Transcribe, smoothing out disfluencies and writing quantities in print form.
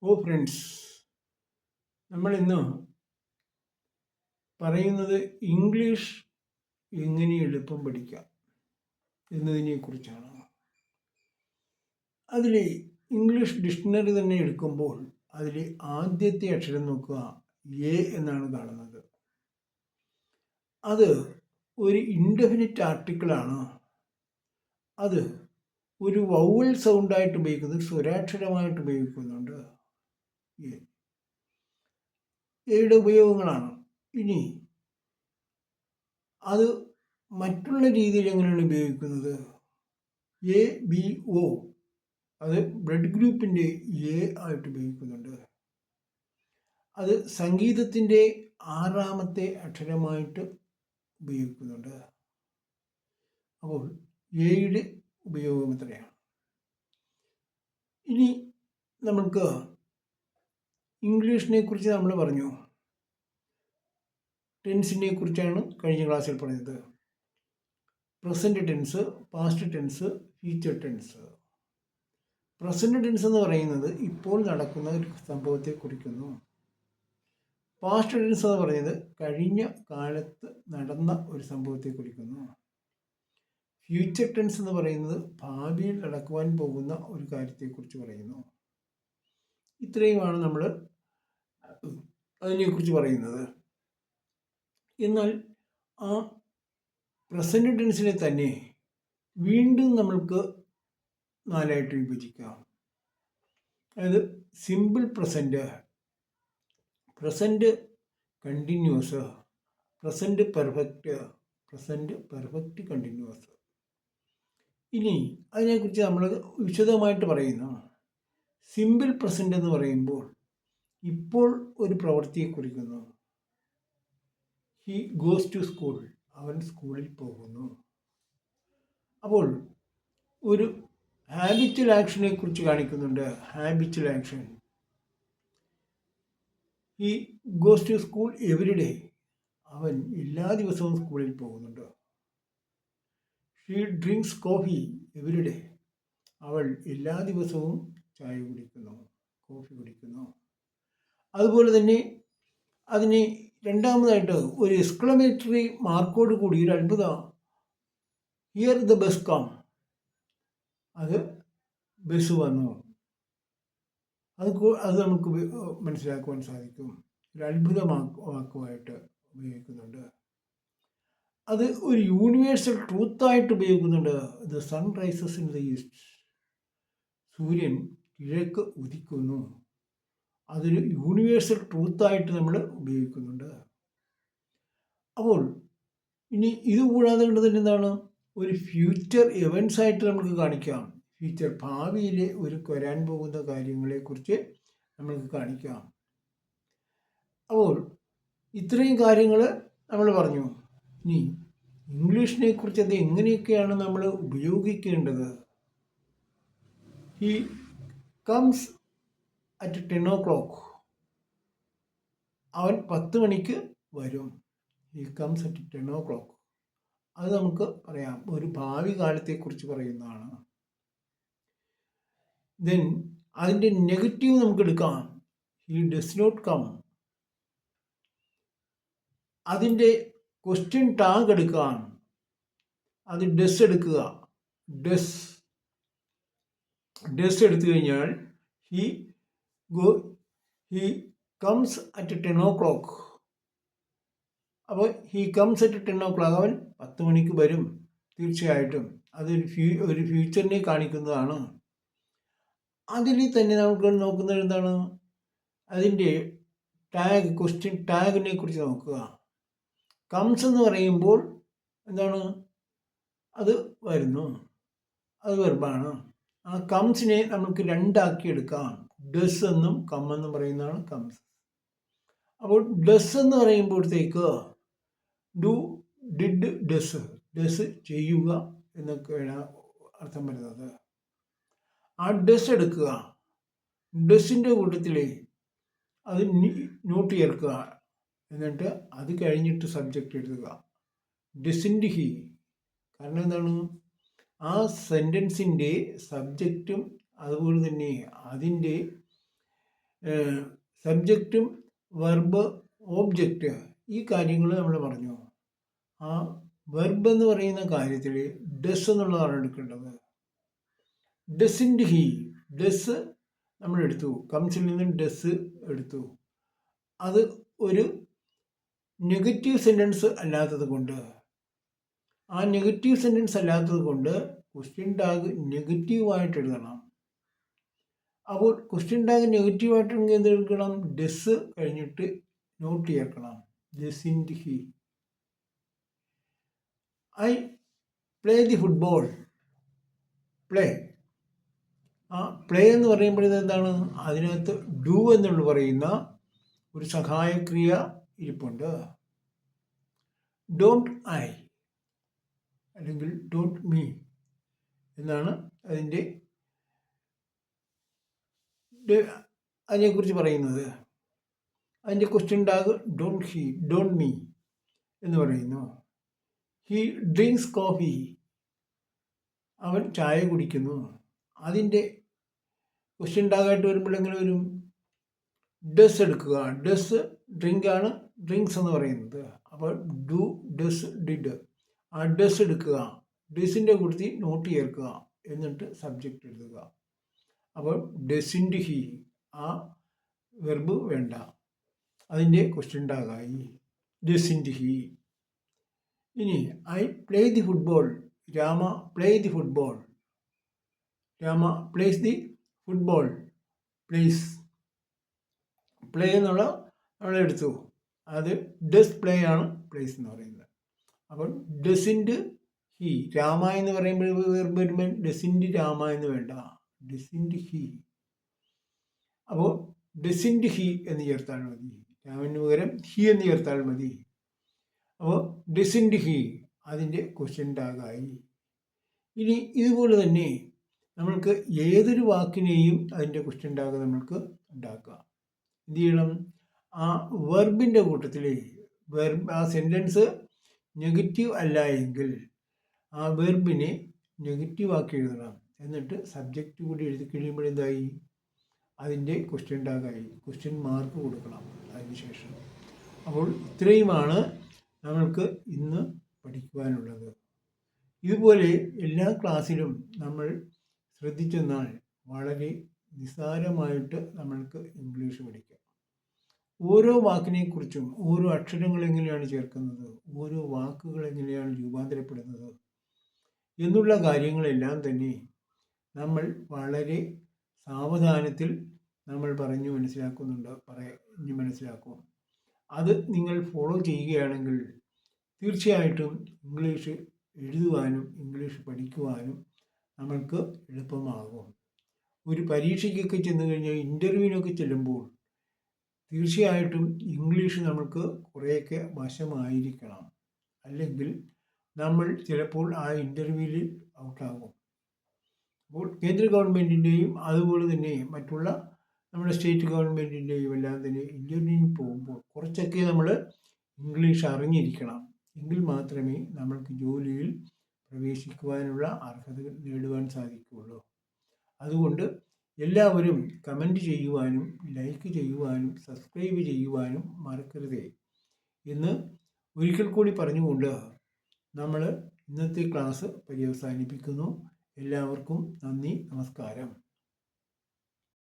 Friends, നമ്മൾ ഇന്ന് പറയുന്നത് ഇംഗ്ലീഷ് എങ്ങനെ എളുപ്പം പഠിക്കാം എന്നതിനെക്കുറിച്ചാണ്. അതിൽ ഇംഗ്ലീഷ് ഡിക്ഷണറി തന്നെ എടുക്കുമ്പോൾ അതിൽ ആദ്യത്തെ അക്ഷരം നോക്കുക, എ എന്നാണ് കാണുന്നത്. അത് ഒരു ഇൻഡെഫിനിറ്റ് ആർട്ടിക്കിളാണ്. അത് ഒരു വൗവൽ സൗണ്ടായിട്ട് ഉപയോഗിക്കുന്നത്, സ്വരാക്ഷരമായിട്ട് ഉപയോഗിക്കുന്നുണ്ട്. എയുടെ ഉപയോഗങ്ങളാണ്. ഇനി അത് മറ്റുള്ള രീതിയിൽ എങ്ങനെയാണ് ഉപയോഗിക്കുന്നത്? എ ബി ഒ, അത് ബ്ലഡ് ഗ്രൂപ്പിൻ്റെ എ ആയിട്ട് ഉപയോഗിക്കുന്നുണ്ട്. അത് സംഗീതത്തിൻ്റെ 6ാമത്തെ അക്ഷരമായിട്ട് ഉപയോഗിക്കുന്നുണ്ട്. അപ്പോൾ എയുടെ ഉപയോഗം എത്രയാണ്? ഇനി നമുക്ക് ഇംഗ്ലീഷിനെ കുറിച്ച് നമ്മൾ പറഞ്ഞു. ടെൻസിനെ കുറിച്ചാണ് കഴിഞ്ഞ ക്ലാസ്സിൽ പറഞ്ഞത്. Present tense, past tense, future tense. Present tense എന്ന് പറയുന്നത് ഇപ്പോൾ നടക്കുന്ന ഒരു സംഭവത്തെ കുറിക്കുന്നു. പാസ്റ്റ് ടെൻസ് എന്ന് പറയുന്നത് കഴിഞ്ഞ കാലത്ത് നടന്ന ഒരു സംഭവത്തെ കുറിക്കുന്നു. ഫ്യൂച്ചർ ടെൻസ് എന്ന് പറയുന്നത് ഭാവിയിൽ നടക്കുവാൻ പോകുന്ന ഒരു കാര്യത്തെക്കുറിച്ച് പറയുന്നു. ഇത്രയുമാണ് നമ്മൾ അതിനെക്കുറിച്ച് പറയുന്നത്. എന്നാൽ ആ പ്രസൻറ്റ് ടെൻസിനെ തന്നെ വീണ്ടും നമ്മൾക്ക് 4ആയിട്ട് വിഭജിക്കാം. അതായത് simple present, present continuous, present perfect, present perfect continuous. ഇനി അതിനെക്കുറിച്ച് നമ്മൾ വിശദമായിട്ട് പറയുന്നു. സിമ്പിൾ പ്രസൻറ്റ് എന്ന് പറയുമ്പോൾ ഇപ്പോൾ ഒരു പ്രവൃത്തിയെ കുറിക്കുന്നു. ഹി ഗോസ് ടു സ്കൂൾ, അവൻ സ്കൂളിൽ പോകുന്നു. അപ്പോൾ ഒരു ഹാബിച്വൽ ആക്ഷനെ കുറിച്ച് കാണിക്കുന്നുണ്ട്. Habitual action, he goes to school every day, അവൻ എല്ലാ ദിവസവും സ്കൂളിൽ പോകുന്നുണ്ട്. She drinks coffee every day, അവൾ എല്ലാ ദിവസവും ചായ കുടിക്കുന്നു, കോഫി കുടിക്കുന്നു. അതുപോലെ തന്നെ അതിന് രണ്ടാമതായിട്ട് ഒരു എക്സ്ക്ലമേറ്ററി മാർക്കോട് കൂടി ഒരു അത്ഭുതം, ഹിയർ ദ ബസ് കം, അത് ബസ് വന്നു. അത് നമുക്ക് മനസ്സിലാക്കുവാൻ സാധിക്കും. ഒരു അത്ഭുത വാക്കുമായിട്ട് ഉപയോഗിക്കുന്നുണ്ട്. അത് ഒരു യൂണിവേഴ്സൽ ട്രൂത്തായിട്ട് ഉപയോഗിക്കുന്നുണ്ട്. The sun rises in the east, സൂര്യൻ കിഴക്ക് ഉദിക്കുന്നു. അതൊരു യൂണിവേഴ്സൽ ട്രൂത്തായിട്ട് നമ്മൾ ഉപയോഗിക്കുന്നുണ്ട്. അപ്പോൾ ഇനി ഇത് കൂടാതെ കണ്ടത് എന്താണ്? ഒരു ഫ്യൂച്ചർ ഇവൻറ്റ്സ് ആയിട്ട് നമുക്ക് കാണിക്കാം. ഫ്യൂച്ചർ, ഭാവിയിലെ ഒരു വരാൻ പോകുന്ന കാര്യങ്ങളെക്കുറിച്ച് നമുക്ക് കാണിക്കാം. അപ്പോൾ ഇത്രയും കാര്യങ്ങൾ നമ്മൾ പറഞ്ഞു. ഇനി ഇംഗ്ലീഷിനെ കുറിച്ച് അത് എങ്ങനെയൊക്കെയാണ് നമ്മൾ ഉപയോഗിക്കേണ്ടത്? ഹി കംസ് അറ്റ് 10 o'clock, അവൻ 10 മണിക്ക് വരും. ഹി കംസ് അറ്റ് 10 o'clock, അത് നമുക്ക് പറയാം, ഒരു ഭാവി കാലത്തെക്കുറിച്ച് പറയുന്നതാണ്. ദെൻ അതിൻ്റെ നെഗറ്റീവ് നമുക്ക് എടുക്കാം. ഹി ഡസ് നോട്ട് കം, അതിൻ്റെ ക്വസ്റ്റ്യൻ ടാഗ് എടുക്കാം. അത് ഡസ് എടുക്കുക. ഡസ് എടുത്തു കഴിഞ്ഞാൽ ഹി കംസ് അറ്റ് 10 o'clock. അപ്പോൾ ഹി കംസ് അറ്റ് 10 o'clock, അവൻ 10 മണിക്ക് വരും തീർച്ചയായിട്ടും. അതൊരു ഫ്യൂച്ചറിനെ കാണിക്കുന്നതാണ്. അതിൽ തന്നെ നമുക്ക് നോക്കുന്നത് എന്താണ്? അതിൻ്റെ ടാഗ്, ക്വസ്റ്റ്യൻ ടാഗിനെ കുറിച്ച് നോക്കുക. കംസ് എന്ന് പറയുമ്പോൾ എന്താണ്? അത് വരുന്നു, അത് വെർബാണ്. ആ കംസിനെ നമുക്ക് 2 എടുക്കാം. ഡസ് എന്നും കം എന്നും പറയുന്നതാണ് കംസ്. അപ്പോൾ ഡസ് എന്ന് പറയുമ്പോഴത്തേക്ക് ഡു, ഡിഡ്, ഡസ് ചെയ്യുക എന്നൊക്കെയാണ് അർത്ഥം വരുന്നത്. ആ ഡസ് എടുക്കുക. ഡസിൻ്റെ കൂട്ടത്തിൽ അത് നോട്ട് ചേർക്കുക. എന്നിട്ട് അത് കഴിഞ്ഞിട്ട് സബ്ജക്റ്റ് എഴുതുക. Doesn't he. കാരണം എന്താണ്? ആ സെൻറ്റൻസിൻ്റെ സബ്ജക്റ്റും അതുപോലെ തന്നെ അതിൻ്റെ സബ്ജക്റ്റും വെർബ് ഓബ്ജക്റ്റ് ഈ കാര്യങ്ങൾ നമ്മൾ പറഞ്ഞു. ആ വെർബ് എന്ന് പറയുന്ന കാര്യത്തിൽ ഡസ് എന്നുള്ളതാണ് എടുക്കേണ്ടത്. ഡസിൻ്റെ ഹി, ഡസ് നമ്മൾ എടുത്തു, കംസിൽ നിന്നും ഡസ് എടുത്തു. അത് ഒരു നെഗറ്റീവ് സെൻറ്റൻസ് അല്ലാത്തത് കൊണ്ട്, ആ നെഗറ്റീവ് സെൻറ്റൻസ് അല്ലാത്തത് കൊണ്ട് ക്വസ്റ്റ്യൻ ടാഗ് നെഗറ്റീവായിട്ട് എഴുതണം. അപ്പോൾ ക്വസ്റ്റ്യൻ ടാഗ് നെഗറ്റീവായിട്ടെങ്കിൽ എന്തെടുക്കണം? ഡസ് കഴിഞ്ഞിട്ട് നോട്ട് ചേർക്കണം. ഡസിൻ്റെ he. I play the football. Play, ആ പ്ലേ എന്ന് പറയുമ്പോഴത് എന്താണ്? അതിനകത്ത് ഡു എന്നുള്ള പറയുന്ന ഒരു സഹായക്രിയ ഇരിപ്പുണ്ട്. ഡോണ്ട് ഐ അല്ലെങ്കിൽ ഡോണ്ട് മീ എന്നാണ് അതിനെക്കുറിച്ച് പറയുന്നത്. അതിൻ്റെ question tag don't he, don't me എന്ന് പറയുന്നു. He drinks coffee. അവൻ ചായ കുടിക്കുന്നു. അതിൻ്റെ ക്വസ്റ്റ്യൻ ടാഗായിട്ട് വരുമ്പോൾ എങ്ങനെ വരും? ഡസ് എടുക്കുക. ഡസ് ഡ്രിങ്ക് ആണ്, ഡ്രിങ്ക്സ് എന്ന് പറയുന്നത്. അപ്പോൾ ഡു, ഡസ്, ഡിഡ്. ആ ഡസ് എടുക്കുക, ഡസിൻ്റെ കൂട്ടത്തിൽ നോട്ട് ചേർക്കുക, എന്നിട്ട് സബ്ജക്റ്റ് എഴുതുക. അപ്പോൾ ഡസിൻ്റെ ഹി, ആ വെർബ് വേണ്ട, അതിൻ്റെ ക്വസ്റ്റ്യൻ ടാഗായി ഡസിൻ്റെ ഹി. ഇനി I play the football. Rama play the football. Rama place the football. Place, play എന്നുള്ള നമ്മൾ എടുത്തു, അത് ഡസ് പ്ലേ ആണ് പ്ലേസ് എന്ന് പറയുന്നത്. അപ്പോൾ ഡസിൻ്റെ ഹി, രാമ എന്ന് പറയുമ്പോൾ വെർബ് വരുമ്പോൾ ഡസിൻ്റെ രാമ എന്ന് വേണ്ട, ഡസിൻ്റെ ഹി. അപ്പോൾ ഡസിൻ്റെ ഹി എന്ന് ചേർത്താൽ മതി, രാമന് പകരം ഹി എന്ന് ചേർത്താൽ മതി. അപ്പോൾ ഡസിൻ്റെ ഹി അതിൻ്റെ ക്വസ്റ്റ്യൻ ടാഗായി. ഇനി ഇതുപോലെ തന്നെ നമ്മൾക്ക് ഏതൊരു വാക്കിനെയും അതിൻ്റെ ക്വസ്റ്റ്യൻ ടാഗ് നമ്മൾക്ക് ഉണ്ടാക്കാം. എന്ത് ചെയ്യണം? ആ വെർബിൻ്റെ കൂട്ടത്തിൽ ആ സെൻറ്റൻസ് നെഗറ്റീവ് അല്ല എങ്കിൽ ആ വെർബിനെ നെഗറ്റീവ് ആക്കി എഴുതണം. എന്നിട്ട് സബ്ജക്റ്റ് കൂടി എഴുതി കഴിയുമ്പോഴെന്തായി? അതിൻ്റെ ക്വസ്റ്റ്യൻ ടാഗായി. ക്വസ്റ്റ്യൻ മാർക്ക് കൊടുക്കണം അതിന് ശേഷം. അപ്പോൾ ഇത്രയുമാണ് നമ്മൾക്ക് ഇന്ന് പഠിക്കുവാനുള്ളത്. ഇതുപോലെ എല്ലാ ക്ലാസ്സിലും നമ്മൾ ശ്രദ്ധിച്ചെന്നാൽ വളരെ നിസ്സാരമായിട്ട് നമ്മൾക്ക് ഇംഗ്ലീഷ് പഠിക്കാം. ഓരോ വാക്കിനെക്കുറിച്ചും, ഓരോ അക്ഷരങ്ങൾ എങ്ങനെയാണ് ചേർക്കുന്നത്, ഓരോ വാക്കുകൾ എങ്ങനെയാണ് രൂപാന്തരപ്പെടുന്നത് എന്നുള്ള കാര്യങ്ങളെല്ലാം തന്നെ നമ്മൾ വളരെ സാവധാനത്തിൽ നമ്മൾ പറഞ്ഞു മനസ്സിലാക്കും. അത് നിങ്ങൾ ഫോളോ ചെയ്യുകയാണെങ്കിൽ തീർച്ചയായിട്ടും ഇംഗ്ലീഷ് എഴുതുവാനും ഇംഗ്ലീഷ് പഠിക്കുവാനും നമ്മൾക്ക് എളുപ്പമാകും. ഒരു പരീക്ഷയ്ക്കൊക്കെ ചെന്ന് കഴിഞ്ഞാൽ, ഇൻ്റർവ്യൂവിനൊക്കെ ചെല്ലുമ്പോൾ തീർച്ചയായിട്ടും ഇംഗ്ലീഷ് നമുക്ക് കുറേയൊക്കെ വശമായിരിക്കണം. അല്ലെങ്കിൽ നമ്മൾ ചിലപ്പോൾ ആ ഇൻ്റർവ്യൂവിൽ ഔട്ടാകും. അപ്പോൾ കേന്ദ്ര ഗവൺമെൻറ്റിൻ്റെയും അതുപോലെ തന്നെ മറ്റുള്ള നമ്മുടെ സ്റ്റേറ്റ് ഗവൺമെൻറ്റിൻ്റെയും എല്ലാം തന്നെ ഇൻ്റർവ്യൂവിന് പോകുമ്പോൾ കുറച്ചൊക്കെ നമ്മൾ ഇംഗ്ലീഷ് അറിഞ്ഞിരിക്കണം. എങ്കിൽ മാത്രമേ നമ്മൾക്ക് ജോലിയിൽ പ്രവേശിക്കുവാനുള്ള അർഹത നേടുവാൻ സാധിക്കുകയുള്ളൂ. അതുകൊണ്ട് എല്ലാവരും കമൻറ്റ് ചെയ്യുവാനും ലൈക്ക് ചെയ്യുവാനും സബ്സ്ക്രൈബ് ചെയ്യുവാനും മറക്കരുതേ എന്ന് ഒരിക്കൽ കൂടി പറഞ്ഞുകൊണ്ട് നമ്മൾ ഇന്നത്തെ ക്ലാസ് പര്യവസാനിപ്പിക്കുന്നു. എല്ലാവർക്കും നന്ദി, നമസ്കാരം.